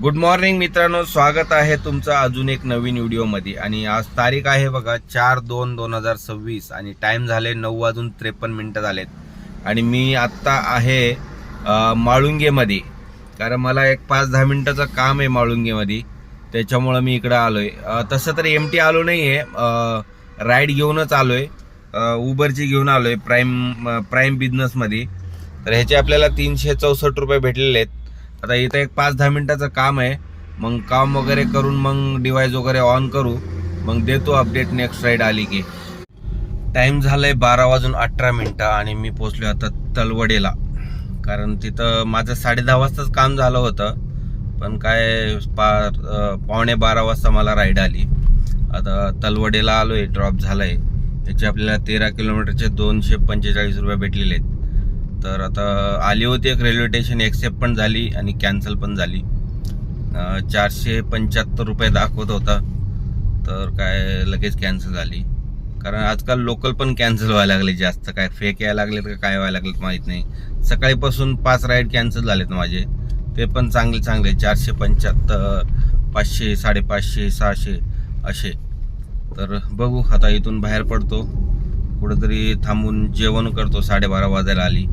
Good morning मित्रांनो, स्वागत आहे तुमचं अजून एक नवीन व्हिडिओमध्ये. आणि आज तारीख आहे बघा 4/2/2026 आणि टाइम झाले 9:53 झालेत. आणि मी आत्ता आहे माळुंगेमध्ये, कारण मला एक 5-10 मिनिटाचं काम आहे माळुंगेमध्ये, त्याच्यामुळं मी इकडं आलोय. तसं तर एमटी आलो नाही आहे, राईड घेऊनच आलोय, उबरची घेऊन आलोय प्राईम बिझनेसमध्ये. तर ह्याचे आपल्याला 364 रुपये भेटलेले आहेत. आता इथं एक 5-10 मिनिटाचं काम आहे, मग काम वगैरे करून मग डिव्हाइस वगैरे ऑन करू, मग देतो अपडेट नेक्स्ट राईड आली की. टाइम झालाय 12:18 आणि मी पोचलो आता तलवडेला, कारण तिथं माझं 10:30 वाजताच काम झालं होतं, पण काय 11:45 वाजता मला राईड आली. आता तलवडेला आलोय, ड्रॉप झालाय. त्याचे आपल्याला 13 किलोमीटरचे 245 रुपये भेटलेले आहेत. तर आता आली होती एक रेल्वे स्टेशन, एक्सेप्ट पण झाली आणि कॅन्सल पण झाली. 475 रुपये दाखवत होता, तर काय लगेच कॅन्सल झाली. कारण आजकाल लोकल पण कॅन्सल व्हायला लागले, जास्त काय फेक यायला लागलेत का काय व्हायला लागलेत माहीत नाही. सकाळीपासून 5 राईड कॅन्सल झालेत माझे, ते पण चांगले 475, 500, 550, 600 असे. तर बघू, आता इथून बाहेर पडतो, कुठेतरी थांबून जेवण करतो. 12:30 वाजायला आली,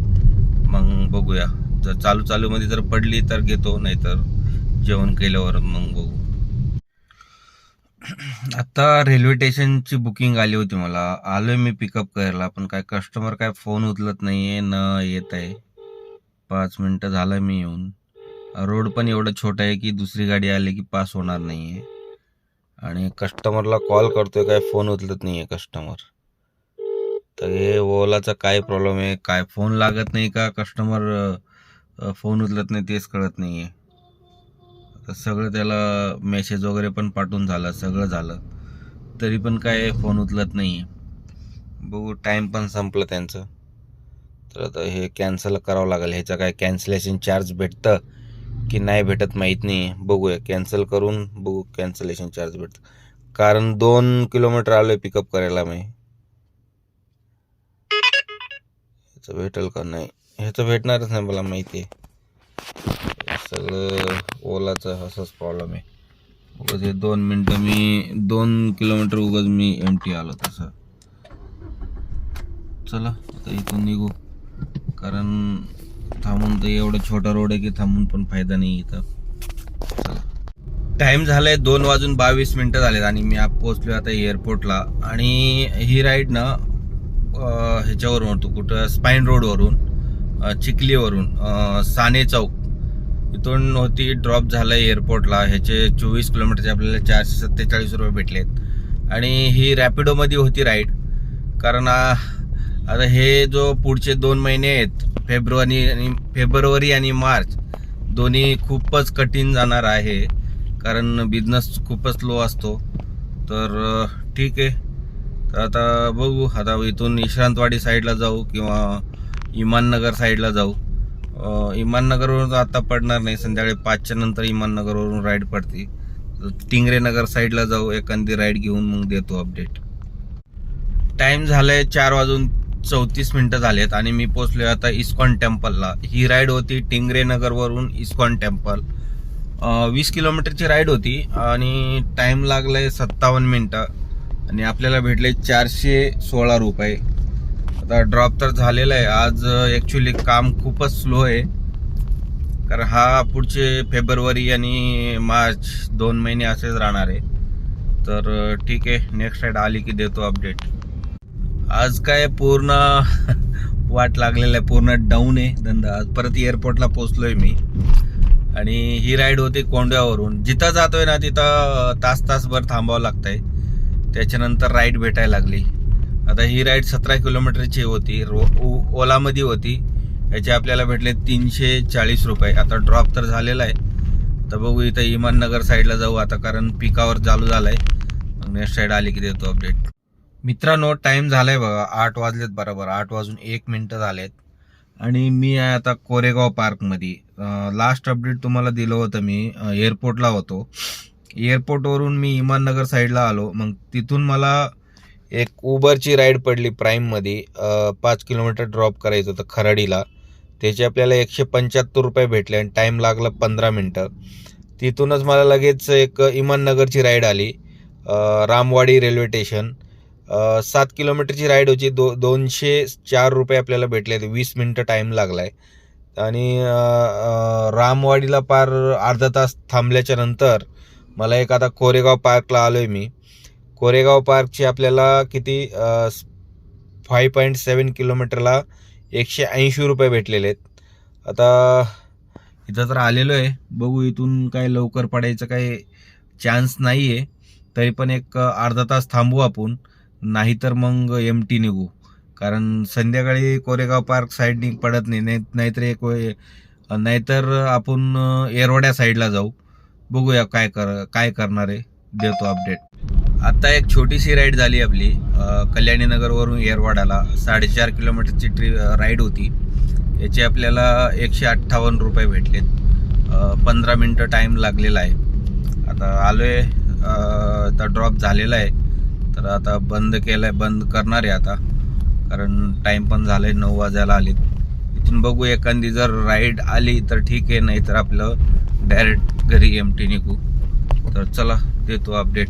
मग बघूया. जर चालू मध्ये जर पडली तर घेतो, नाहीतर जेवण केल्यावर मग बघू. आता रेल्वे स्टेशनची बुकिंग आली होती, मला आलोय मी पिकअप करायला, पण काय कस्टमर काय फोन उचलत नाहीये न येत आहे. 5 मिनिटं झालं मी येऊन. रोड पण एवढं छोटा आहे की दुसरी गाडी आली की पास होणार नाहीये. आणि कस्टमरला कॉल करतोय, काय फोन उचलत नाहीये कस्टमर. तर हे ओलाचा काय प्रॉब्लेम आहे, काय फोन लागत नाही का कस्टमर फोन उचलत नाही, तेच कळत नाहीये. आता सगळं त्याला मेसेज वगैरे पण पाठवून झालं, सगळं झालं, तरी पण काय फोन उचलत नाहीये. बघू, टाइम पण संपलं त्यांचं. तर आता हे कॅन्सल करावं लागेल. ह्याचं काय कॅन्सलेशन चार्ज भेटतं की नाही भेटत माहीत नाही. बघूया, कॅन्सल करून बघू कॅन्सलेशन चार्ज भेटतं, कारण 2 किलोमीटर आलोय पिकअप करायला मी. ह्याचं भेटेल का नाही, ह्याचं भेटणारच नाही मला माहिती आहे. सगळं ओलाचं असंच प्रॉब्लेम आहे. उगाच हे 2 मिनटं मी 2 किलोमीटर उगाच मी एमटी आलो तसं. चला आता इथून निघू, कारण थांबून तर एवढा छोटा रोड आहे की थांबून पण फायदा नाही इथं. चला, टाइम झालाय 2:22 झालेत आणि मी पोहोचलोय आता एअरपोर्टला. आणि ही राईड ना ह्याच्यावरून होतो, कुठं स्पाईन रोडवरून, चिखलीवरून, साने चौक इथून होती. ड्रॉप झालं एअरपोर्टला. ह्याचे 24 किलोमीटरचे आपल्याला 447 रुपये भेटलेत. आणि ही रॅपिडोमध्ये होती राईड, कारण आता हे जो पुढचे 2 महिने आहेत, फेब्रुवारी आणि मार्च, दोन्ही खूपच कठीण जाणार आहे, कारण बिझनेस खूपच लो असतो. तर ठीक आहे. तर आता बघू, आता इथून विश्रांतवाडी साईडला जाऊ किंवा इमाननगर साईडला जाऊ. इमाननगरवरून आता पडणार नाही, संध्याकाळी 5च्या नंतर इमाननगरवरून राईड पडते. टिंगरेनगर साईडला जाऊ, एखादी राईड घेऊन मग देतो अपडेट. टाइम झालाय 4:34 झालेत आणि मी पोचलोय आता इस्कॉन टेम्पलला. ही राईड होती टिंगरेनगरवरून इस्कॉन टेम्पल. 20 किलोमीटरची राईड होती आणि टाइम लागलाय 57 मिनिटं आणि आपल्याला भेटले 416 रुपये. आता ड्रॉप तर झालेला आहे. आज ॲक्च्युली काम खूपच स्लो आहे, कारण हा पुढचे फेब्रुवारी आणि मार्च 2 महिने असेच राहणार आहे. तर ठीक आहे, नेक्स्ट राईड आली की देतो अपडेट. आज काय पूर्ण वाट लागलेला आहे, पूर्ण डाऊन आहे धंदा. आज परत एअरपोर्टला पोचलोय मी आणि ही राईड होती कोंड्यावरून. जिथं जातोय ना तिथं तासभर थांबावं लागतंय, त्याच्यानंतर राईड भेटायला लागली. आता ही राईड 17 किलोमीटरची होती, ओलामध्ये होती. ह्याचे आपल्याला भेटले 340 रुपये. आता ड्रॉप तर झालेला आहे. तर बघू, इथं इमाननगर साईडला जाऊ आता, कारण पिकावर चालू झालाय. मग नेक्स्ट राईड आली की देतो अपडेट. मित्रांनो, टाइम झालाय बघा, 8 वाजलेत, बरोबर 8:01 झालेत आणि मी आहे आता कोरेगाव पार्कमध्ये. लास्ट अपडेट तुम्हाला दिलं होतं मी, एअरपोर्टला होतो. एअरपोर्टवरून मी इमाननगर साईडला आलो, मग तिथून मला एक उबरची राईड पडली प्राईममध्ये. 5 किलोमीटर ड्रॉप करायचं होतं खराडीला. त्याचे आपल्याला 175 रुपये भेटले आणि टाइम लागला 15 मिनिटं. तिथूनच मला लगेच एक इमाननगरची राईड आली, रामवाडी रेल्वे स्टेशन. 7 किलोमीटरची राईड होती. 204 रुपये आपल्याला भेटले. 20 मिनटं टाईम लागलाय. आणि रामवाडीला पार अर्धा तास थांबल्याच्या नंतर मला एक आता कोरेगाव पार्कला आलोय मी. कोरेगाव पार्कची आपल्याला किती 5.7 किलोमीटरला 180 रुपये भेटलेले आहेत. आता इथं तर आलेलो आहे, बघू इथून काय लवकर पडायचं काही चान्स नाही आहे. तरी पण एक अर्धा तास थांबू आपण, नाहीतर मग MT निघू. कारण संध्याकाळी कोरेगाव पार्क साईडनी पडत नाही, नाहीतर आपण येरवड्या साईडला जाऊ. बघूया काय करणार आहे, देतो अपडेट. आता एक छोटीशी राईड झाली आपली कल्याणीनगरवरून येरवाड्याला. 4.5 किलोमीटरची राईड होती. याचे आपल्याला 158 रुपये भेटलेत. 15 मिनटं टाईम लागलेला आहे. आता आलोय, आता ड्रॉप झालेला आहे, तर आता बंद करणार आहे आता, कारण टाईम पण झालाय, 9 वाजायला आलेत. इथून बघू एखादी जर राईड आली तर ठीक आहे, नाही तर आपलं डायरेक्ट घरी MT निघू. तर चला देतो अपडेट.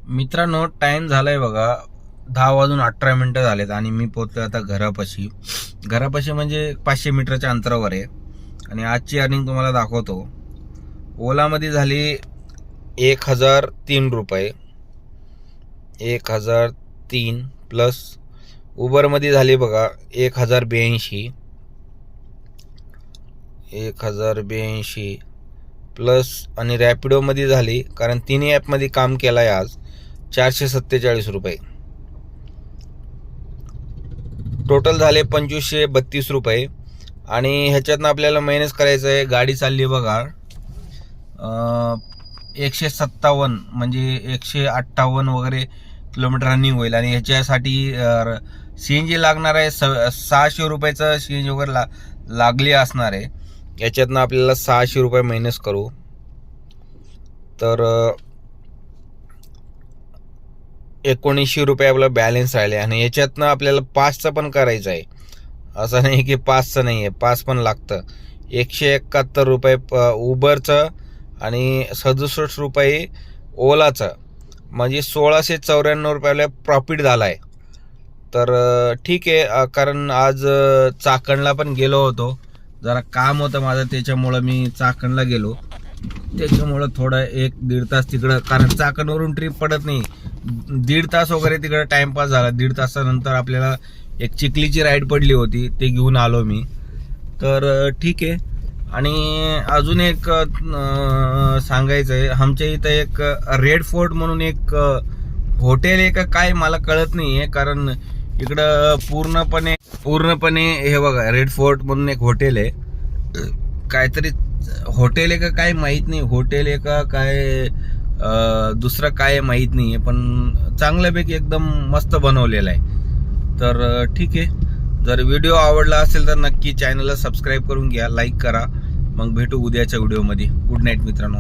मित्रांनो, टाईम झालाय बघा 10:18 झालेत आणि मी पोहोचलोय आता घरापाशी म्हणजे 500 मीटरच्या अंतरावर आहे. आणि आजची अर्निंग तुम्हाला दाखवतो. ओलामध्ये झाली 1003 रुपये, 1003 प्लस उबरमध्ये झाली बघा 1082 प्लस, आणि रॅपिडोमध्ये झाली, कारण तिन्ही ॲपमध्ये काम केलं आहे आज, 447 रुपये. टोटल झाले 2532 रुपये. आणि ह्याच्यातनं आपल्याला मायनस करायचं आहे. गाडी चालली बघा 157 म्हणजे 158 वगैरे किलोमीटर रनिंग होईल. आणि ह्याच्यासाठी CNG लागणार आहे. 600 रुपयाचं CNG वगैरे लागली असणार आहे. याच्यातनं आपल्याला 600 रुपये मायनस करू तर 1900 रुपये आपला बॅलन्स राहिले. आणि याच्यातनं आपल्याला 5चं पण करायचं आहे. असं नाही की 5चं नाही आहे, 5 पण लागतं. 171 रुपये उबरचं आणि 67 रुपये ओलाचं, म्हणजे 1694 रुपयाला प्रॉफिट झाला आहे. तर ठीक आहे, कारण आज चाकणला पण गेलो होतो, जरा काम होतं माझं, त्याच्यामुळं मी चाकणला गेलो. त्याच्यामुळं थोडं 1-1.5 तास तिकडं, कारण चाकणवरून ट्रिप पडत नाही, 1.5 तास वगैरे तिकडं टाइमपास झाला. 1.5 तासानंतर आपल्याला एक चिखलीची राईड पडली होती, ते घेऊन आलो मी. तर ठीक आहे. आणि अजून एक सांगायचं आहे, आमच्या इथं एक रेड फोर्ट म्हणून एक हॉटेल आहे का काय मला कळत नाही आहे, कारण इकडं पूर्णपणे हे बघा रेड फोर्ट म्हणून एक हॉटेल आहे, काहीतरी हॉटेल आहे का काय माहीत नाही, हॉटेल आहे का काय दुसरं काय माहीत नाही आहे, पण चांगल्यापैकी एकदम मस्त बनवलेलं आहे. तर ठीक आहे, जर व्हिडिओ आवडला असेल तर नक्की चॅनलला सबस्क्राईब करून घ्या, लाईक करा. मग भेटू उद्याच्या व्हिडिओमध्ये. गुड नाईट मित्रांनो.